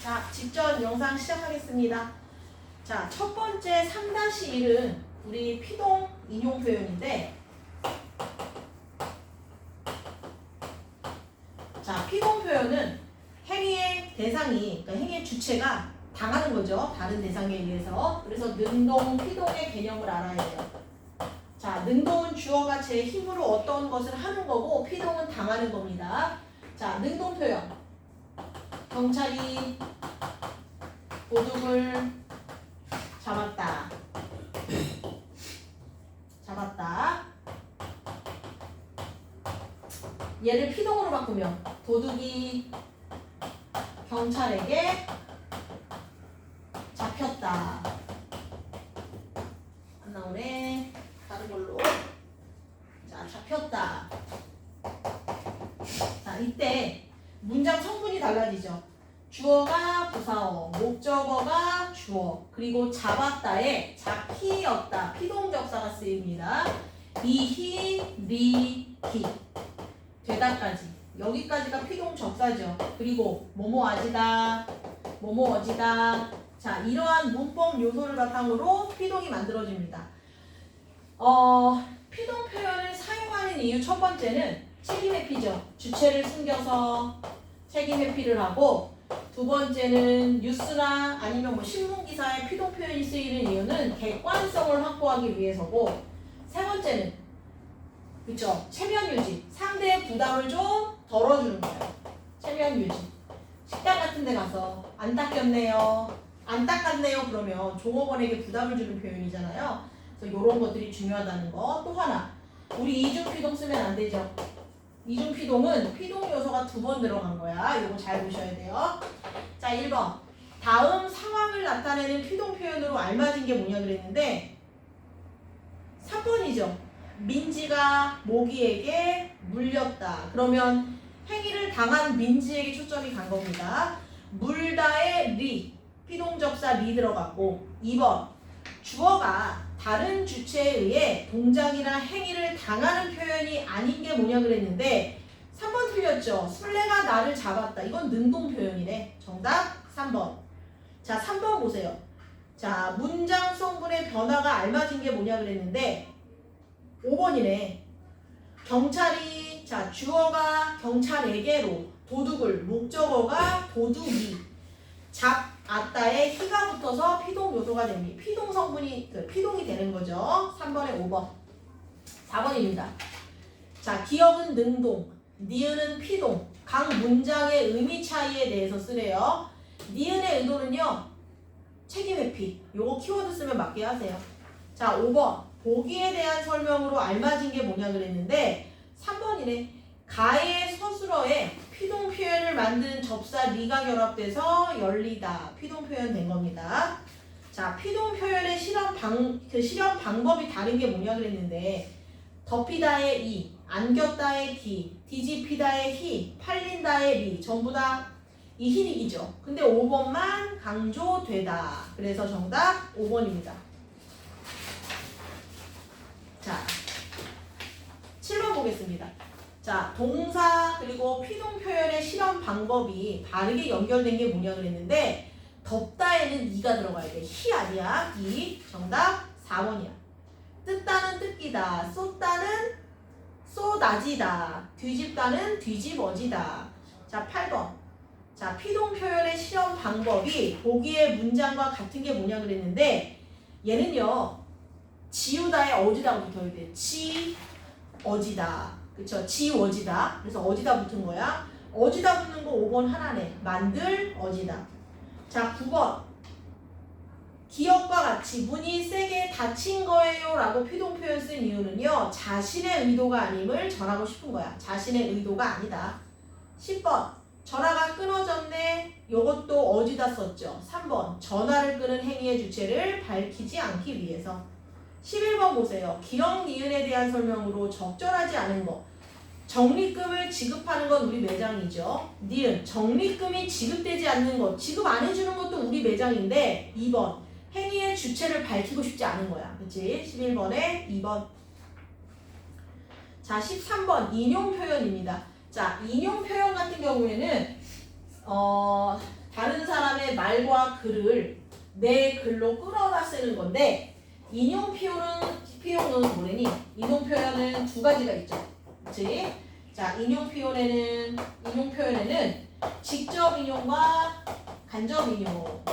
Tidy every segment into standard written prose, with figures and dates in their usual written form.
자, 직전 영상 시작하겠습니다. 자, 첫 번째 3-1은 우리 피동 인용 표현인데, 자, 피동 표현은 행위의 대상이, 그러니까 행위의 주체가 당하는 거죠. 다른 대상에 의해서. 그래서 능동, 피동의 개념을 알아야 돼요. 자, 능동은 주어가 제 힘으로 어떤 것을 하는 거고, 피동은 당하는 겁니다. 자, 능동 표현. 경찰이 도둑을 잡았다. 얘를 피동으로 바꾸면 도둑이 경찰에게 잡혔다. 안 나오네. 다른 걸로. 자, 잡혔다. 자, 이때 문장 성분이 달라지죠. 주어가 부사어, 목적어가 주어, 그리고 잡았다에 잡히였다, 피동접사가 쓰입니다. 이히, 리, 히. 되다까지. 여기까지가 피동접사죠. 그리고 뭐뭐아지다, 뭐뭐어지다. 자, 이러한 문법 요소를 바탕으로 피동이 만들어집니다. 피동 표현을 사용하는 이유 첫 번째는 책임 회피죠. 주체를 숨겨서 책임 회피를 하고, 두 번째는 뉴스나 아니면 뭐 신문 기사에 피동 표현이 쓰이는 이유는 객관성을 확보하기 위해서고, 세 번째는 그쵸, 체면 유지, 상대의 부담을 좀 덜어주는 거예요. 체면 유지. 식당 같은 데 가서 안 닦였네요, 안 닦았네요 그러면 종업원에게 부담을 주는 표현이잖아요. 그래서 이런 것들이 중요하다는 거. 또 하나, 우리 이중피동 쓰면 안 되죠. 이중피동은 피동 요소가 2번 들어간 거야. 이거 잘 보셔야 돼요. 자, 1번. 다음 상황을 나타내는 피동 표현으로 알맞은 게 뭐냐 그랬는데 3번이죠. 민지가 모기에게 물렸다. 그러면 행위를 당한 민지에게 초점이 간 겁니다. 물다의 리, 피동접사 리 들어갔고, 2번. 주어가 다른 주체에 의해 동작이나 행위를 당하는 표현이 아닌 게 뭐냐 그랬는데 3번 틀렸죠. 술래가 나를 잡았다. 이건 능동 표현이네. 정답 3번. 자, 3번 보세요. 자, 문장 성분의 변화가 알맞은 게 뭐냐 그랬는데 5번이네. 경찰이, 자, 주어가 경찰에게로, 도둑을, 목적어가 도둑이, 잡았다에 히가 붙어서 피동 요소가 됩니다. 피동 성분이, 피동이 되는 거죠. 3번에 5번. 4번입니다. 자, 기억은 능동, 니은은 피동, 각 문장의 의미 차이에 대해서 쓰래요. 니은의 의도는요, 책임 회피. 요거 키워드 쓰면 맞게 하세요. 자, 5번. 보기에 대한 설명으로 알맞은 게 뭐냐 그랬는데 3번이네. 가의 서술어에 피동 표현을 만든 접사 리가 결합돼서 열리다. 피동 표현 된 겁니다. 자, 피동 표현의 실험 방법이 다른 게 뭐냐 그랬는데 덮이다의 이, 안겼다의 기, 뒤집히다의 히, 팔린다의 리, 전부 다 이희닉이죠. 근데 5번만 강조되다. 그래서 정답 5번입니다. 자, 7번 보겠습니다. 자, 동사 그리고 피동 표현의 실험 방법이 다르게 연결된 게 뭐냐 그랬는데 덮다에는 이가 들어가야 돼. 히 아니야. 이. 정답 4번이야. 뜯다는 뜯기다. 쏟다는 쏟아지다. 뒤집다는 뒤집어지다. 자, 8번. 자, 피동 표현의 실험 방법이 보기의 문장과 같은 게 뭐냐 그랬는데 얘는요, 지우다에 어지다가 붙어야 돼. 지어지다. 그쵸? 지워지다. 그래서 어지다 붙은 거야. 어지다 붙는 거 5번 하나네. 만들 어지다. 자, 9번. 기억과 같이 문이 세게 닫힌 거예요 라고 피동 표현 쓴 이유는요, 자신의 의도가 아님을 전하고 싶은 거야. 자신의 의도가 아니다. 10번. 전화가 끊어졌네. 요것도 어지다 썼죠. 3번. 전화를 끄는 행위의 주체를 밝히지 않기 위해서. 11번 보세요. 기억 니은에 대한 설명으로 적절하지 않은 거. 적립금을 지급하는 건 우리 매장이죠. 니은, 적립금이 지급되지 않는 것. 지급 안 해주는 것도 우리 매장인데 2번. 행위의 주체를 밝히고 싶지 않은 거야. 그치? 11번에 2번. 자, 13번. 인용 표현입니다. 자, 인용 표현 같은 경우에는 다른 사람의 사람의 말과 글을 내 글로 끌어다 쓰는 건데 인용 표현은 뭐래니? 인용 표현은 두 가지가 있죠. 그치? 자, 인용 표현에는 직접 인용과 간접 인용.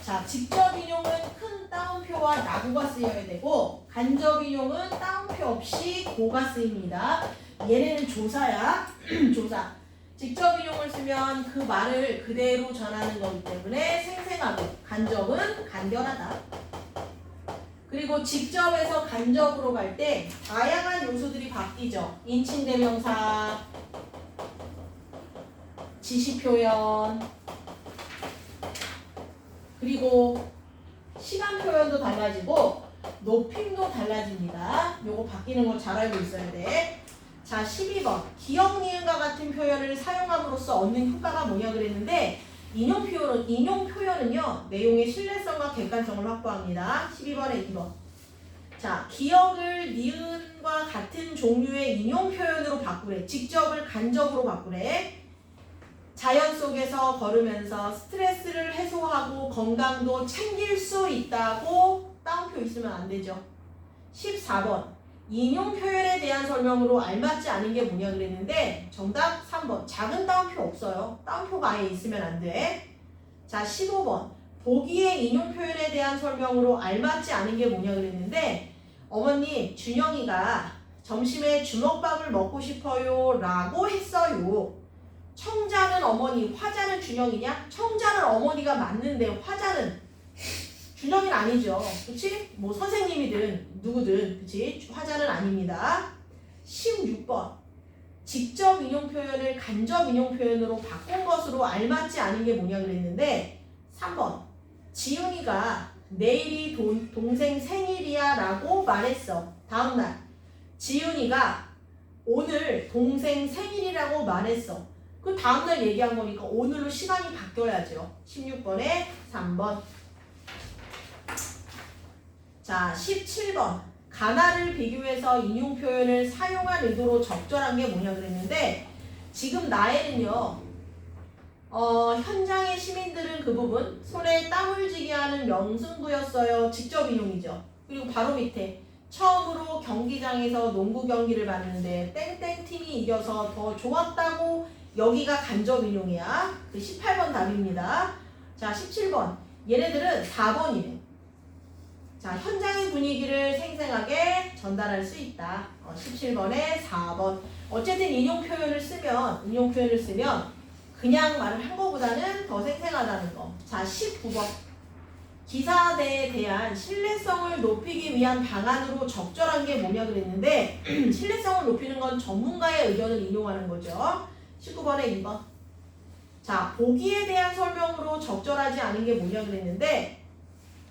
자, 직접 인용은 큰 따옴표와 나구가 쓰여야 되고 간접 인용은 따옴표 없이 고가 쓰입니다. 얘네는 조사야. 조사. 직접 인용을 쓰면 그 말을 그대로 전하는 거기 때문에 생생하고 간접은 간결하다. 그리고 직접에서 간접으로 갈 때 다양한 요소들이 바뀌죠. 인칭대명사, 지시표현, 그리고 시간 표현도 달라지고 높임도 달라집니다. 요거 바뀌는 거 잘 알고 있어야 돼. 자, 12번. 기억, 니은과 같은 표현을 사용함으로써 얻는 효과가 뭐냐 그랬는데 인용 표현은요. 내용의 신뢰성과 객관성을 확보합니다. 12번에 2번. 자, 기억을 니은과 같은 종류의 인용 표현으로 바꾸래. 직접을 간접으로 바꾸래. 자연 속에서 걸으면서 스트레스를 해소하고 건강도 챙길 수 있다고 따옴표 있으면 안 되죠. 14번. 인용 표현에 대한 설명으로 알맞지 않은 게 뭐냐 그랬는데 정답 3번. 작은 따옴표 없어요. 따옴표가 아예 있으면 안 돼. 자, 15번. 보기의 인용 표현에 대한 설명으로 알맞지 않은 게 뭐냐 그랬는데 어머님, 준영이가 점심에 주먹밥을 먹고 싶어요 라고 했어요. 청자는 어머니, 화자는 준영이냐? 청자는 어머니가 맞는데 화자는 준영이는 아니죠. 그치? 뭐 선생님이든 누구든 그치? 화자는 아닙니다. 16번. 직접 인용 표현을 간접 인용 표현으로 바꾼 것으로 알맞지 않은 게 뭐냐 그랬는데 3번. 지은이가 내일이 동생 생일이야 라고 말했어. 다음날 지은이가 오늘 동생 생일이라고 말했어. 그 다음날 얘기한 거니까 오늘로 시간이 바뀌어야죠. 16번에 3번. 자, 17번. 가나를 비교해서 인용 표현을 사용한 의도로 적절한 게 뭐냐 그랬는데 지금 나에는요. 현장의 시민들은 그 부분 손에 땀을 쥐게 하는 명승부였어요. 직접 인용이죠. 그리고 바로 밑에 처음으로 경기장에서 농구 경기를 봤는데 땡땡 팀이 이겨서 더 좋았다고 여기가 간접 인용이야. 그 18번 답입니다. 자, 17번. 얘네들은 4번이네. 자, 현장의 분위기를 생생하게 전달할 수 있다. 17번에 4번. 어쨌든 인용 표현을 쓰면 그냥 말을 한 거보다는 더 생생하다는 거. 자, 19번. 기사대에 대한 신뢰성을 높이기 위한 방안으로 적절한 게 뭐냐 그랬는데 신뢰성을 높이는 건 전문가의 의견을 인용하는 거죠. 19번에 2번. 자, 보기에 대한 설명으로 적절하지 않은 게 뭐냐 그랬는데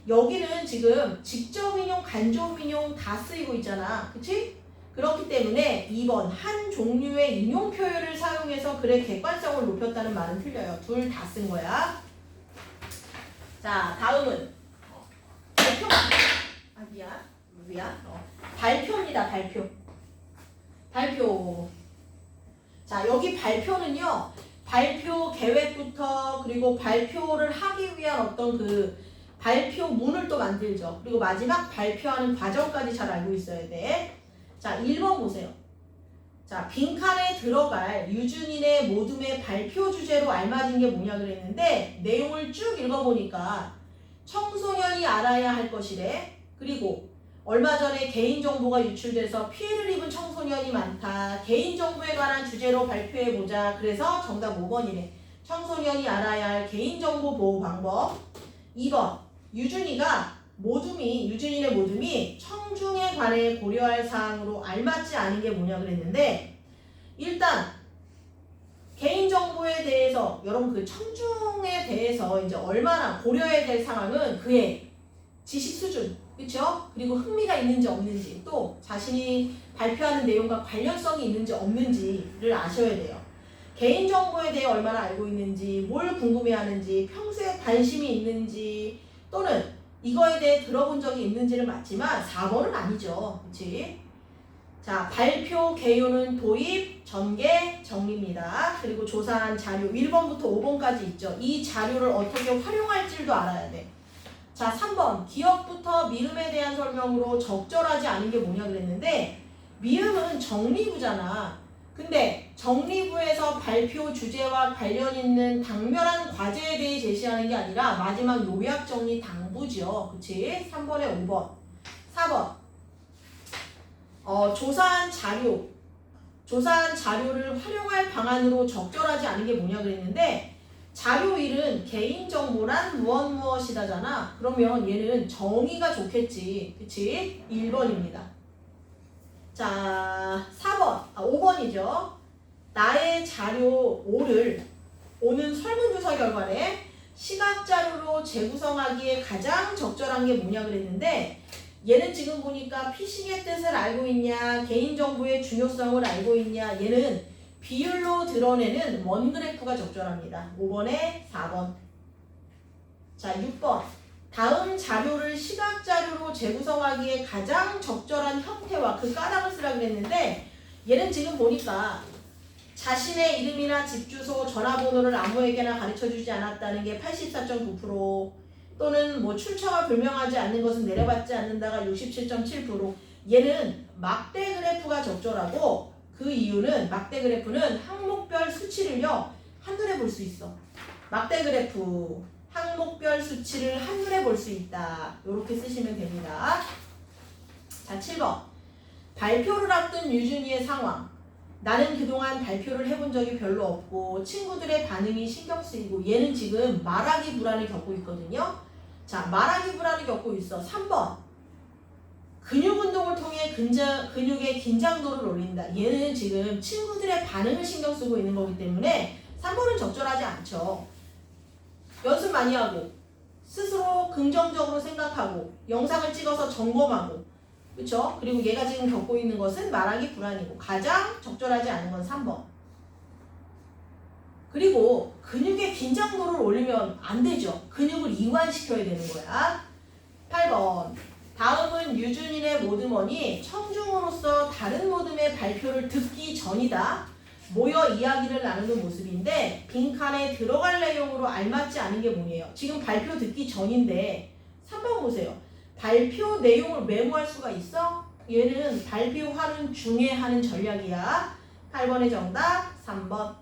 여기는 지금 직접 인용, 간접 인용 다 쓰이고 있잖아. 그치? 그렇기 때문에 2번 한 종류의 인용 표현을 사용해서 글의 객관성을 높였다는 말은 틀려요. 둘 다 쓴 거야. 자, 다음은 발표. 미안. 발표입니다. 발표. 자, 여기 발표는요. 발표 계획부터 그리고 발표를 하기 위한 어떤 그 발표문을 또 만들죠. 그리고 마지막 발표하는 과정까지 잘 알고 있어야 돼. 자, 1번 보세요. 자, 빈칸에 들어갈 유준인의 모둠의 발표 주제로 알맞은 게 뭐냐 그랬는데 내용을 쭉 읽어보니까 청소년이 알아야 할 것이래. 그리고 얼마 전에 개인정보가 유출돼서 피해를 입은 청소년이 많다. 개인정보에 관한 주제로 발표해보자. 그래서 정답 5번이래. 청소년이 알아야 할 개인정보 보호 방법. 2번. 유준인의 모둠이 청중에 관해 고려할 사항으로 알맞지 않은 게 뭐냐 그랬는데 일단 개인정보에 대해서 여러분 그 청중에 대해서 이제 얼마나 고려해야 될 상황은 그의 지식 수준, 그렇죠? 그리고 흥미가 있는지 없는지 또 자신이 발표하는 내용과 관련성이 있는지 없는지를 아셔야 돼요. 개인정보에 대해 얼마나 알고 있는지, 뭘 궁금해하는지, 평소에 관심이 있는지 또는 이거에 대해 들어본 적이 있는지는 맞지만 4번은 아니죠. 그치? 자, 발표 개요는 도입, 전개, 정리입니다. 그리고 조사한 자료 1번부터 5번까지 있죠. 이 자료를 어떻게 활용할지도 알아야 돼. 자, 3번 기억부터 미음에 대한 설명으로 적절하지 않은 게 뭐냐 그랬는데 미음은 정리부잖아. 근데 정리부에서 발표 주제와 관련 있는 당면한 과제에 대해 제시하는 게 아니라 마지막 요약 정리 당부죠. 그치? 3번에 5번. 4번 조사한 자료를 활용할 방안으로 적절하지 않은 게 뭐냐 그랬는데 자료 1은 개인정보란 무엇이다잖아. 그러면 얘는 정의가 좋겠지. 그치? 1번입니다. 자, 5번이죠. 나의 자료 5는 설문조사 결과래 시각자료로 재구성하기에 가장 적절한 게 뭐냐 그랬는데 얘는 지금 보니까 피싱의 뜻을 알고 있냐, 개인정보의 중요성을 알고 있냐, 얘는 비율로 드러내는 원 그래프가 적절합니다. 5번에 4번. 자, 6번. 다음 자료를 시각자료로 재구성하기에 가장 적절한 형태와 그 까닭을 쓰라 그랬는데 얘는 지금 보니까 자신의 이름이나 집 주소, 전화번호를 아무에게나 가르쳐주지 않았다는 게 84.9%, 또는 뭐 출처가 불명하지 않는 것은 내려받지 않는다가 67.7%. 얘는 막대 그래프가 적절하고 그 이유는 막대 그래프는 항목별 수치를요 한눈에 볼 수 있어. 막대 그래프 항목별 수치를 한눈에 볼 수 있다. 이렇게 쓰시면 됩니다. 자, 7번 발표를 앞둔 유준이의 상황. 나는 그동안 발표를 해본 적이 별로 없고 친구들의 반응이 신경 쓰이고 얘는 지금 말하기 불안을 겪고 있거든요. 자, 말하기 불안을 겪고 있어. 3번 근육 운동을 통해 근육의 긴장도를 올린다. 얘는 지금 친구들의 반응을 신경 쓰고 있는 거기 때문에 3번은 적절하지 않죠. 연습 많이 하고 스스로 긍정적으로 생각하고 영상을 찍어서 점검하고 그렇죠? 그리고 얘가 지금 겪고 있는 것은 말하기 불안이고 가장 적절하지 않은 건 3번. 그리고 근육의 긴장도를 올리면 안 되죠. 근육을 이완시켜야 되는 거야. 8번 다음은 유준인의 모드머니 청중으로서 다른 모듬의 발표를 듣기 전이다. 모여 이야기를 나누는 모습인데 빈칸에 들어갈 내용으로 알맞지 않은 게 뭐예요? 지금 발표 듣기 전인데 3번 보세요. 발표 내용을 메모할 수가 있어? 얘는 발표하는 중에 하는 전략이야. 8번의 정답 3번.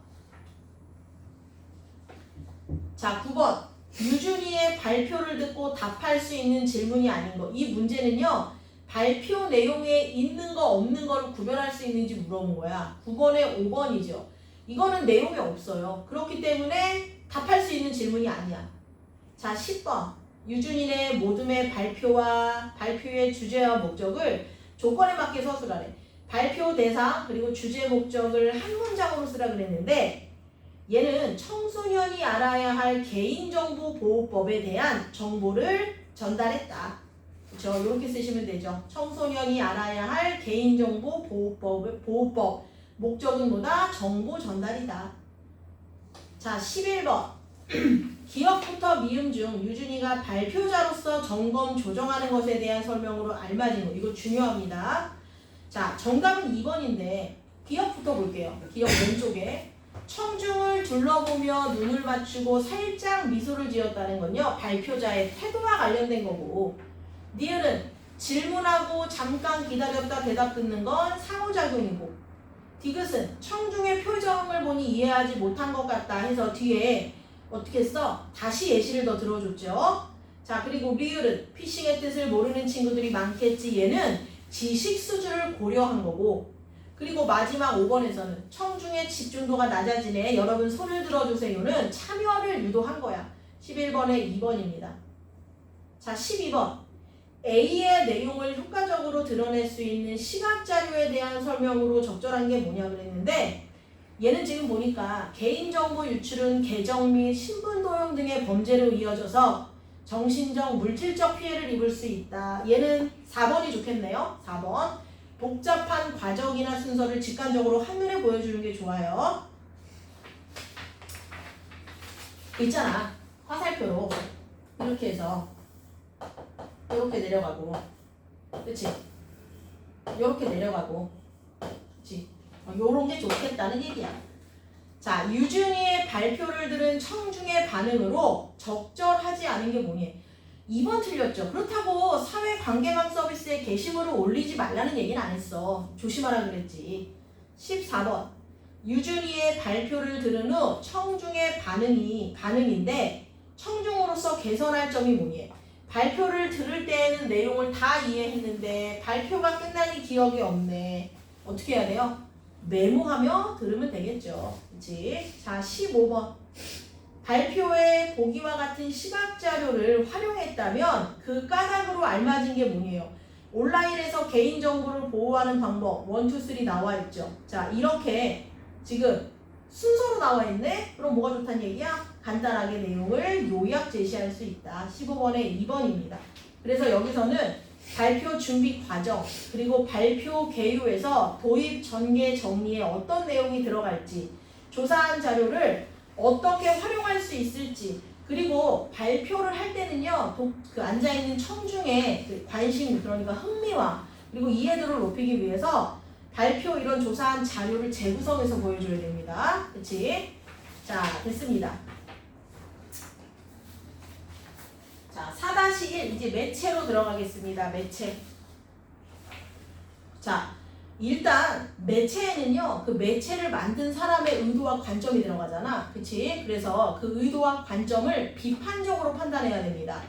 자, 9번 유준이의 발표를 듣고 답할 수 있는 질문이 아닌 거. 이 문제는요 발표 내용에 있는 거 없는 거를 구별할 수 있는지 물어본 거야. 9번에 5번이죠. 이거는 내용이 없어요. 그렇기 때문에 답할 수 있는 질문이 아니야. 자, 10번 유준인의 모둠의 발표와 발표의 주제와 목적을 조건에 맞게 서술하래. 발표 대상 그리고 주제 목적을 한 문장으로 쓰라 그랬는데 얘는 청소년이 알아야 할 개인정보보호법에 대한 정보를 전달했다. 그렇죠? 이렇게 쓰시면 되죠. 청소년이 알아야 할 개인정보보호법 목적은 뭐다? 정보 전달이다. 자, 11번 기억부터 미음 중 유준이가 발표자로서 점검 조정하는 것에 대한 설명으로 알맞은 거. 이거 중요합니다. 자, 정답은 2번인데 기억부터 볼게요. 기억 왼쪽에 청중을 둘러보며 눈을 맞추고 살짝 미소를 지었다는 건요 발표자의 태도와 관련된 거고, 니은은 질문하고 잠깐 기다렸다 대답 듣는 건 상호작용이고, 디귿은 청중의 표정을 보니 이해하지 못한 것 같다 해서 뒤에 어떻게 했어? 다시 예시를 더 들어줬죠. 자, 그리고 리을은 피싱의 뜻을 모르는 친구들이 많겠지. 얘는 지식 수준을 고려한 거고, 그리고 마지막 5번에서는 청중의 집중도가 낮아지네. 여러분 손을 들어주세요는 참여를 유도한 거야. 11번에 2번입니다. 자, 12번 A의 내용을 효과적으로 드러낼 수 있는 시각자료에 대한 설명으로 적절한 게 뭐냐 그랬는데 얘는 지금 보니까 개인정보 유출은 계정 및 신분 도용 등의 범죄로 이어져서 정신적, 물질적 피해를 입을 수 있다. 얘는 4번이 좋겠네요. 4번. 복잡한 과정이나 순서를 직관적으로 한눈에 보여주는 게 좋아요. 있잖아. 화살표로 이렇게 해서 이렇게 내려가고, 그치? 이렇게 내려가고 요런 게 좋겠다는 얘기야. 자, 유준이의 발표를 들은 청중의 반응으로 적절하지 않은 게 뭐니? 2번 틀렸죠. 그렇다고 사회관계망 서비스에 게시물을 올리지 말라는 얘기는 안 했어. 조심하라 그랬지. 14번. 유준이의 발표를 들은 후 청중의 반응인데 청중으로서 개선할 점이 뭐니? 발표를 들을 때에는 내용을 다 이해했는데 발표가 끝나니 기억이 없네. 어떻게 해야 돼요? 메모하며 들으면 되겠죠. 그치? 자, 15번. 발표에 보기와 같은 시각자료를 활용했다면 그 까닭으로 알맞은 게 뭐예요? 온라인에서 개인정보를 보호하는 방법 1, 2, 3 나와 있죠. 자, 이렇게 지금 순서로 나와 있네? 그럼 뭐가 좋다는 얘기야? 간단하게 내용을 요약 제시할 수 있다. 15번에 2번입니다. 그래서 여기서는 발표 준비 과정 그리고 발표 개요에서 도입, 전개, 정리에 어떤 내용이 들어갈지 조사한 자료를 어떻게 활용할 수 있을지 그리고 발표를 할 때는요 그 앉아있는 청중의 그 관심 그러니까 흥미와 그리고 이해도를 높이기 위해서 발표 이런 조사한 자료를 재구성해서 보여줘야 됩니다. 그치? 자, 됐습니다. 자, 4-1 이제 매체로 들어가겠습니다. 매체. 자, 일단 매체에는요 그 매체를 만든 사람의 의도와 관점이 들어가잖아. 그치? 그래서 그 의도와 관점을 비판적으로 판단해야 됩니다.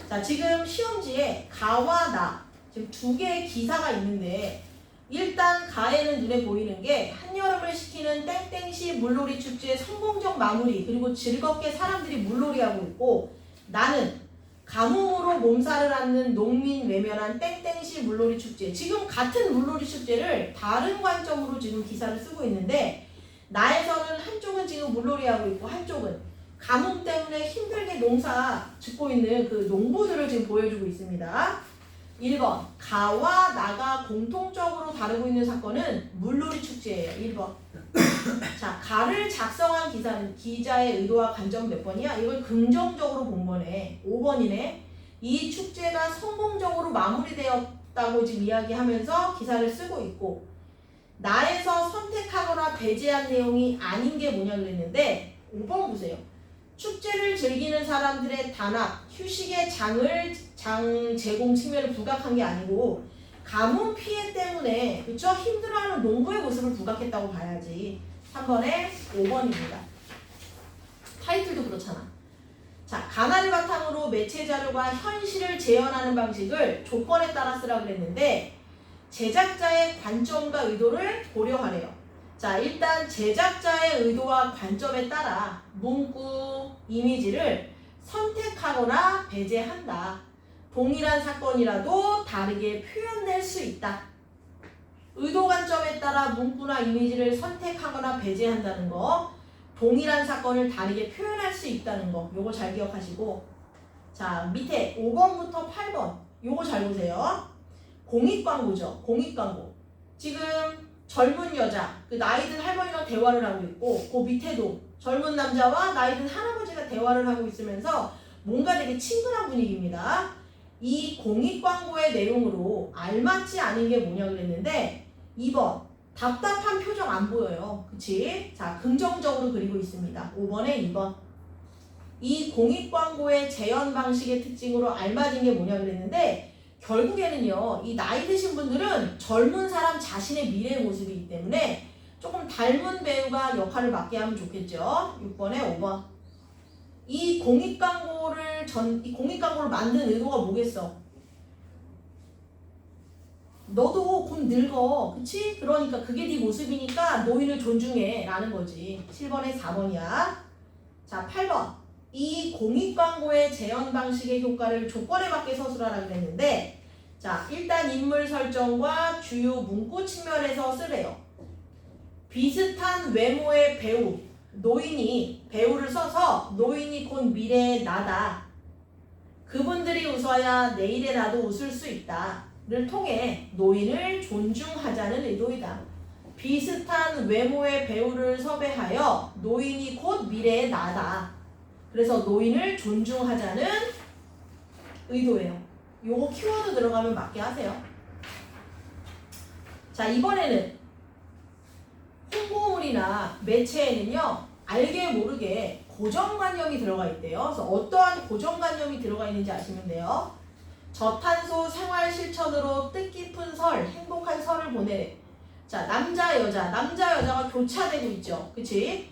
자, 지금 시험지에 가와 나 지금 두 개의 기사가 있는데 일단 가에는 눈에 보이는 게 한여름을 시키는 땡땡시 물놀이 축제의 성공적 마무리 그리고 즐겁게 사람들이 물놀이하고 있고 나는 가뭄으로 몸살을 앓는 농민 외면한 땡땡시 물놀이 축제 지금 같은 물놀이 축제를 다른 관점으로 지금 기사를 쓰고 있는데 나에서는 한쪽은 지금 물놀이하고 있고 한쪽은 가뭄 때문에 힘들게 농사 짓고 있는 그 농부들을 지금 보여주고 있습니다. 1번 가와 나가 공통적으로 다루고 있는 사건은 물놀이 축제예요. 1번 자, 가를 작성한 기자의 의도와 관점 몇 번이야? 이걸 긍정적으로 본 거네. 5번이네. 이 축제가 성공적으로 마무리되었다고 지금 이야기하면서 기사를 쓰고 있고 나에서 선택하거나 배제한 내용이 아닌 게 뭐냐 그랬는데 5번 보세요. 축제를 즐기는 사람들의 단합, 휴식의 장 제공 측면을 부각한 게 아니고 가뭄 피해 때문에 그쵸? 힘들어하는 농부의 모습을 부각했다고 봐야지. 3번에 5번입니다. 타이틀도 그렇잖아. 자, 가나를 바탕으로 매체 자료가 현실을 재현하는 방식을 조건에 따라 쓰라 그랬는데 제작자의 관점과 의도를 고려하래요. 자, 일단 제작자의 의도와 관점에 따라 문구, 이미지를 선택하거나 배제한다. 동일한 사건이라도 다르게 표현될 수 있다. 의도 관점에 따라 문구나 이미지를 선택하거나 배제한다는 거, 동일한 사건을 다르게 표현할 수 있다는 거, 요거 잘 기억하시고 자, 밑에 5번부터 8번 요거 잘 보세요. 공익광고죠. 공익광고. 지금 젊은 여자, 그 나이든 할머니랑 대화를 하고 있고 그 밑에도 젊은 남자와 나이든 할아버지가 대화를 하고 있으면서 뭔가 되게 친근한 분위기입니다. 이 공익광고의 내용으로 알맞지 않은 게 뭐냐 그랬는데 2번 답답한 표정 안 보여요. 그치? 자, 긍정적으로 그리고 있습니다. 5번에 2번 이 공익광고의 재현 방식의 특징으로 알맞은 게 뭐냐 그랬는데 결국에는요 이 나이 드신 분들은 젊은 사람 자신의 미래의 모습이기 때문에 조금 닮은 배우가 역할을 맡게 하면 좋겠죠. 6번에 5번 이 공익광고를 만든 의도가 뭐겠어? 너도 곧 늙어. 그치? 그러니까 그게 네 모습이니까 노인을 존중해 라는 거지. 7번에 4번이야. 자, 8번 이 공익광고의 재현 방식의 효과를 조건에 맞게 서술하라 그랬는데 자, 일단 인물 설정과 주요 문구 측면에서 쓰래요. 비슷한 외모의 배우 노인이 배우를 써서 노인이 곧 미래의 나다. 그분들이 웃어야 내일의 나도 웃을 수 있다. 를 통해 노인을 존중하자는 의도이다. 비슷한 외모의 배우를 섭외하여 노인이 곧 미래의 나다. 그래서 노인을 존중하자는 의도예요. 요거 키워드 들어가면 맞게 하세요. 자, 이번에는 홍보물이나 매체에는요, 알게 모르게 고정관념이 들어가 있대요. 그래서 어떠한 고정관념이 들어가 있는지 아시면 돼요. 저탄소 생활 실천으로 뜻깊은 설, 행복한 설을 보내. 자, 남자 여자가 교차되고 있죠. 그치?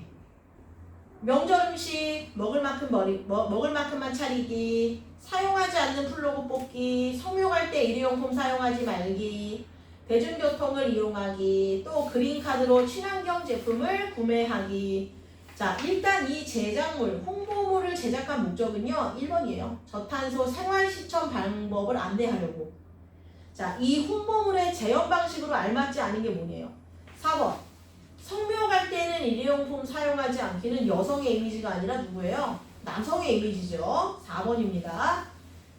명절 음식 먹을 만큼만 차리기, 사용하지 않는 플러그 뽑기, 성묘갈 때 일회용품 사용하지 말기, 대중교통을 이용하기, 또 그린카드로 친환경 제품을 구매하기. 자, 일단 이 제작물, 홍보물을 제작한 목적은요, 1번이에요. 저탄소 생활 실천 방법을 안내하려고. 자, 이 홍보물의 재현 방식으로 알맞지 않은 게 뭐냐요? 4번. 성묘 갈 때는 일회용품 사용하지 않기는 여성의 이미지가 아니라 누구예요? 남성의 이미지죠. 4번입니다.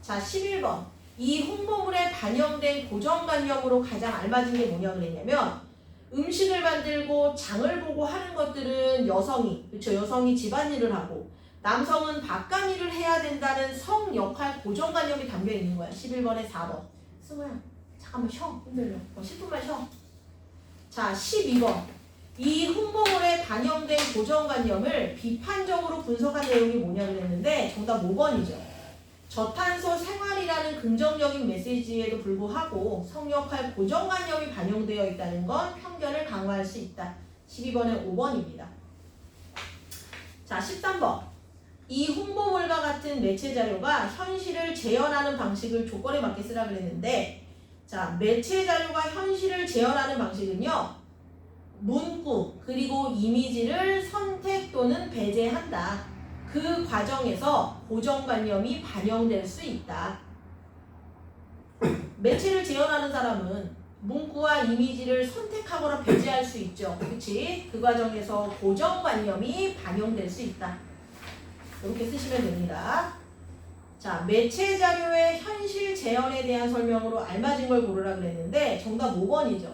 자, 11번. 이 홍보물에 반영된 고정관념으로 가장 알맞은 게 뭐냐 그랬냐면, 음식을 만들고 장을 보고 하는 것들은 여성이, 그렇죠? 여성이 집안일을 하고 남성은 바깥일을 해야 된다는 성 역할 고정관념이 담겨 있는 거야. 11번에 4번. 승우야, 잠깐만 쉬어. 힘들려. 10분만 쉬어. 자, 12번. 이 홍보물에 반영된 고정관념을 비판적으로 분석한 내용이 뭐냐 그랬는데 정답 5번이죠. 저탄소 생활이라는 긍정적인 메시지에도 불구하고 성역할 고정관념이 반영되어 있다는 건 편견을 강화할 수 있다. 12번에 5번입니다. 자, 13번. 이 홍보물과 같은 매체 자료가 현실을 재현하는 방식을 조건에 맞게 쓰라 그랬는데, 자, 매체 자료가 현실을 재현하는 방식은요, 문구 그리고 이미지를 선택 또는 배제한다. 그 과정에서 고정관념이 반영될 수 있다. 매체를 재현하는 사람은 문구와 이미지를 선택하거나 배제할 수 있죠. 그치? 그 과정에서 고정관념이 반영될 수 있다. 이렇게 쓰시면 됩니다. 자, 매체 자료의 현실 재현에 대한 설명으로 알맞은 걸 고르라 그랬는데 정답 5번이죠.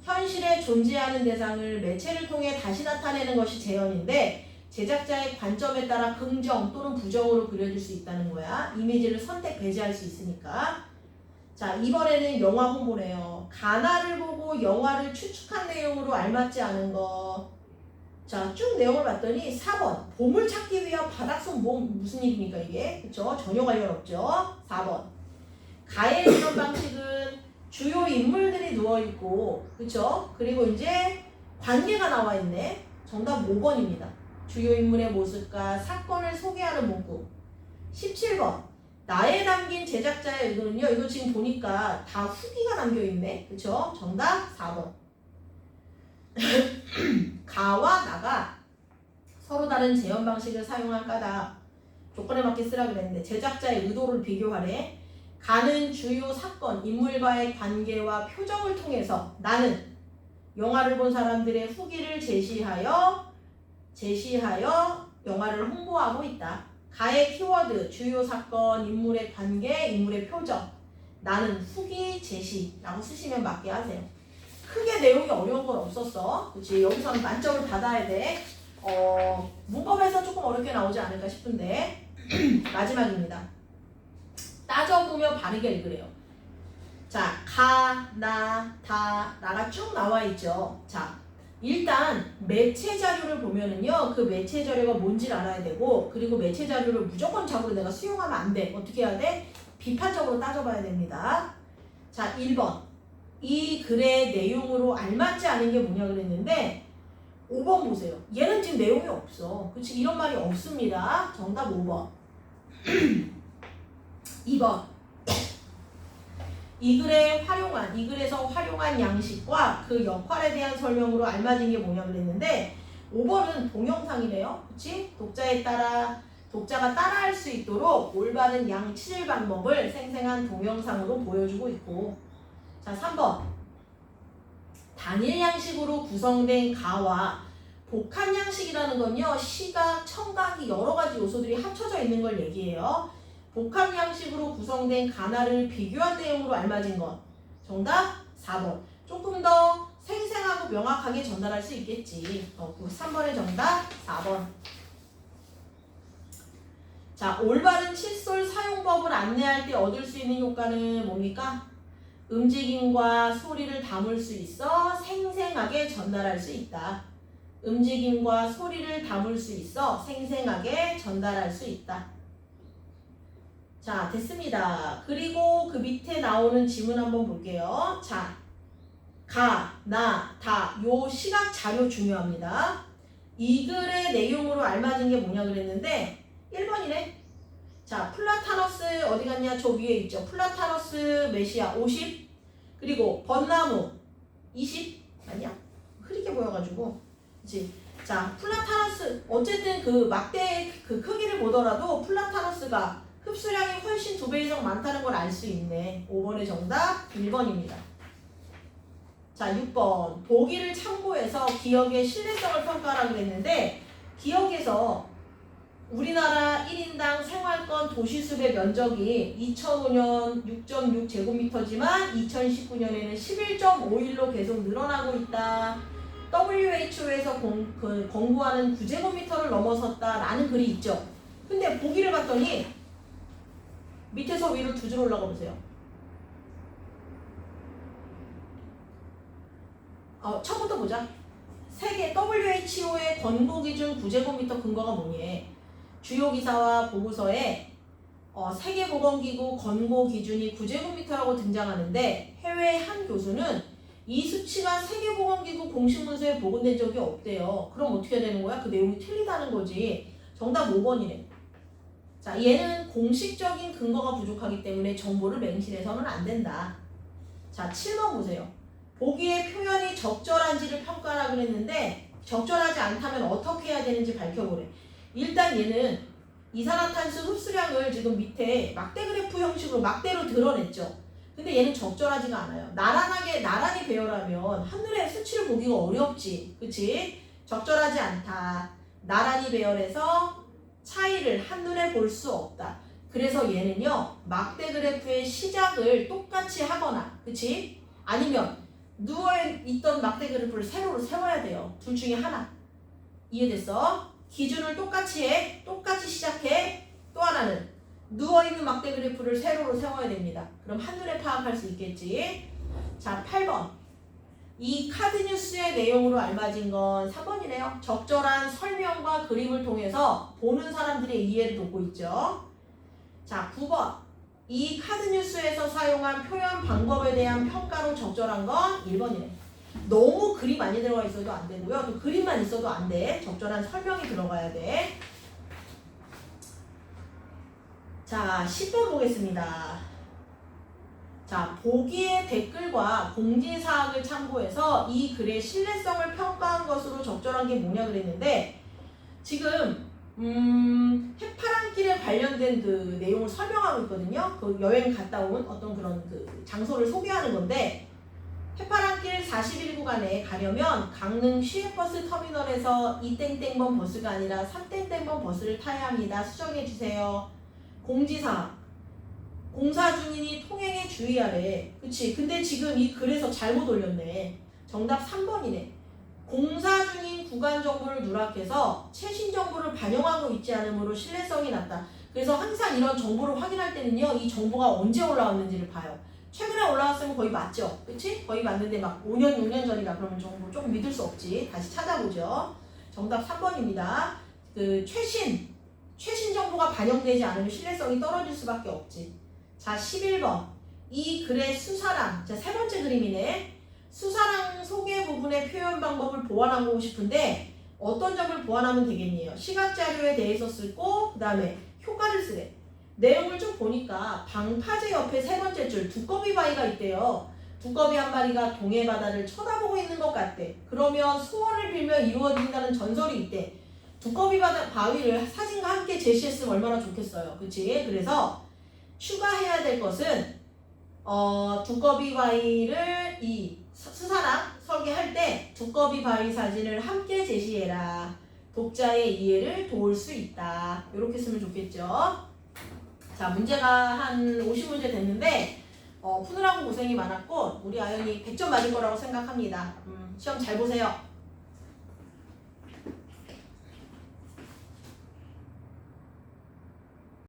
현실에 존재하는 대상을 매체를 통해 다시 나타내는 것이 재현인데 제작자의 관점에 따라 긍정 또는 부정으로 그려질 수 있다는 거야. 이미지를 선택, 배제할 수 있으니까. 자, 이번에는 영화 홍보네요. 가나를 보고 영화를 추측한 내용으로 알맞지 않은 거. 자, 쭉 내용을 봤더니 4번. 보물 찾기 위한 바닥속 무슨 일입니까 이게? 그쵸? 전혀 관련 없죠. 4번. 가해 이런 방식은 주요 인물들이 누워있고, 그쵸? 그리고 이제 관계가 나와있네. 정답 5번입니다. 주요 인물의 모습과 사건을 소개하는 문구. 17번. 나에 담긴 제작자의 의도는요. 이거 지금 보니까 다 후기가 남겨있네. 그쵸? 정답 4번. 가와 나가 서로 다른 재현 방식을 사용한 까닭. 조건에 맞게 쓰라 그랬는데 제작자의 의도를 비교하래. 가는 주요 사건, 인물과의 관계와 표정을 통해서 나는 영화를 본 사람들의 후기를 제시하여 영화를 홍보하고 있다. 가의 키워드, 주요 사건, 인물의 관계, 인물의 표정. 나는 후기 제시라고 쓰시면 맞게 하세요. 크게 내용이 어려운 건 없었어. 그치? 여기서는 만점을 받아야 돼. 문법에서 조금 어렵게 나오지 않을까 싶은데 마지막입니다. 따져보면 바르게 읽으래요. 자, 가, 나, 다, 나가 쭉 나와 있죠. 자, 일단 매체 자료를 보면은요, 그 매체 자료가 뭔지를 알아야 되고, 그리고 매체 자료를 무조건 자고로 내가 수용하면 안 돼. 어떻게 해야 돼? 비판적으로 따져봐야 됩니다. 자, 1번. 이 글의 내용으로 알맞지 않은 게 뭐냐 그랬는데 5번 보세요. 얘는 지금 내용이 없어. 그치? 이런 말이 없습니다. 정답 5번. 2번. 이 글에서 활용한 양식과 그 역할에 대한 설명으로 알맞은 게 뭐냐 그랬는데 5번은 동영상이래요. 그치? 독자가 따라할 수 있도록 올바른 양치질 방법을 생생한 동영상으로 보여주고 있고. 자, 3번. 단일 양식으로 구성된 가와 복합 양식이라는 건요, 시각, 청각이 여러 가지 요소들이 합쳐져 있는 걸 얘기해요. 복합 양식으로 구성된 가나를 비교한 내용으로 알맞은 것. 정답 4번. 조금 더 생생하고 명확하게 전달할 수 있겠지. 3번의 정답 4번. 자, 올바른 칫솔 사용법을 안내할 때 얻을 수 있는 효과는 뭡니까? 움직임과 소리를 담을 수 있어 생생하게 전달할 수 있다. 움직임과 소리를 담을 수 있어 생생하게 전달할 수 있다. 자, 됐습니다. 그리고 그 밑에 나오는 지문 한번 볼게요. 자, 가, 나, 다. 요 시각 자료 중요합니다. 이 글의 내용으로 알맞은 게 뭐냐 그랬는데 1번이네. 자, 플라타너스 어디 갔냐? 저 위에 있죠. 플라타너스 몇이야? 50. 그리고 벚나무 20. 아니야? 흐리게 보여가지고. 그치? 자, 플라타너스 어쨌든 그 막대 그 크기를 보더라도 플라타너스가 흡수량이 훨씬 2배 이상 많다는 걸 알 수 있네. 5번의 정답 1번입니다. 자, 6번. 보기를 참고해서 기억의 신뢰성을 평가하라고 그랬는데 기억에서 우리나라 1인당 생활권 도시숲의 면적이 2005년 6.6제곱미터지만 2019년에는 11.51로 계속 늘어나고 있다. WHO에서 권고하는 9제곱미터를 넘어섰다라는 글이 있죠. 근데 보기를 봤더니 밑에서 위로 두 줄 올라가 보세요. 처음부터 보자. 세계 WHO의 권고 기준 9제곱미터 근거가 뭐니? 주요 기사와 보고서에 세계보건기구 권고 기준이 9제곱미터라고 등장하는데 해외의 한 교수는 이 수치가 세계보건기구 공식 문서에 보고된 적이 없대요. 그럼 어떻게 되는 거야? 그 내용이 틀리다는 거지. 정답 5번이네. 자, 얘는 공식적인 근거가 부족하기 때문에 정보를 맹신해서는 안 된다. 자, 7번 보세요. 보기의 표현이 적절한지를 평가하라고 했는데 적절하지 않다면 어떻게 해야 되는지 밝혀보래. 일단 얘는 이산화탄소 흡수량을 지금 밑에 막대 그래프 형식으로 막대로 드러냈죠. 근데 얘는 적절하지가 않아요. 나란히 배열하면 한눈에 수치를 보기가 어렵지. 그치? 적절하지 않다. 나란히 배열해서 차이를 한눈에 볼 수 없다. 그래서 얘는요, 막대 그래프의 시작을 똑같이 하거나, 그치? 아니면 누워있던 막대 그래프를 세로로 세워야 돼요. 둘 중에 하나. 이해됐어? 기준을 똑같이 해. 똑같이 시작해. 또 하나는 누워있는 막대 그래프를 세로로 세워야 됩니다. 그럼 한눈에 파악할 수 있겠지. 자, 8번. 이 카드뉴스의 내용으로 알맞은 건 3번이네요. 적절한 설명과 그림을 통해서 보는 사람들의 이해를 돕고 있죠. 자, 9번. 이 카드뉴스에서 사용한 표현 방법에 대한 평가로 적절한 건 1번이네. 너무 글이 많이 들어가 있어도 안 되고요. 또 그림만 있어도 안 돼. 적절한 설명이 들어가야 돼. 자, 10번 보겠습니다. 자, 보기의 댓글과 공지사항을 참고해서 이 글의 신뢰성을 평가한 것으로 적절한 게 뭐냐 그랬는데 지금 해파랑길에 관련된 그 내용을 설명하고 있거든요. 그 여행 갔다 온 어떤 그런 그 장소를 소개하는 건데 해파랑길 41구간에 가려면 강릉 시외버스 터미널에서 2땡땡번 버스가 아니라 3땡땡번 버스를 타야 합니다. 수정해주세요. 공지사항. 공사 중이니 통행에 주의하래. 그치? 근데 지금 이 글에서 잘못 올렸네. 정답 3번이네. 공사 중인 구간 정보를 누락해서 최신 정보를 반영하고 있지 않으므로 신뢰성이 낮다. 그래서 항상 이런 정보를 확인할 때는요, 이 정보가 언제 올라왔는지를 봐요. 최근에 올라왔으면 거의 맞죠? 그치? 거의 맞는데 막 5년, 6년 전이다. 그러면 정보 조금 믿을 수 없지. 다시 찾아보죠. 정답 3번입니다. 그 최신 정보가 반영되지 않으면 신뢰성이 떨어질 수밖에 없지. 자, 11번. 이 글의 수사랑. 자, 세 번째 그림이네. 수사랑 소개 부분의 표현 방법을 보완하고 싶은데 어떤 점을 보완하면 되겠니요? 시각자료에 대해서 쓰고 그 다음에 효과를 쓰래. 내용을 좀 보니까 방파제 옆에 세 번째 줄 두꺼비 바위가 있대요. 두꺼비 한 마리가 동해 바다를 쳐다보고 있는 것 같대. 그러면 소원을 빌며 이루어진다는 전설이 있대. 두꺼비 바위를 사진과 함께 제시했으면 얼마나 좋겠어요. 그치? 그래서 추가해야 될 것은 두꺼비 바위를 이 수사랑 설계할 때 두꺼비 바위 사진을 함께 제시해라. 독자의 이해를 도울 수 있다. 이렇게 쓰면 좋겠죠. 자, 문제가 한 50문제 됐는데 푸느라고 고생이 많았고 우리 아연이 100점 맞을 거라고 생각합니다. 시험 잘 보세요.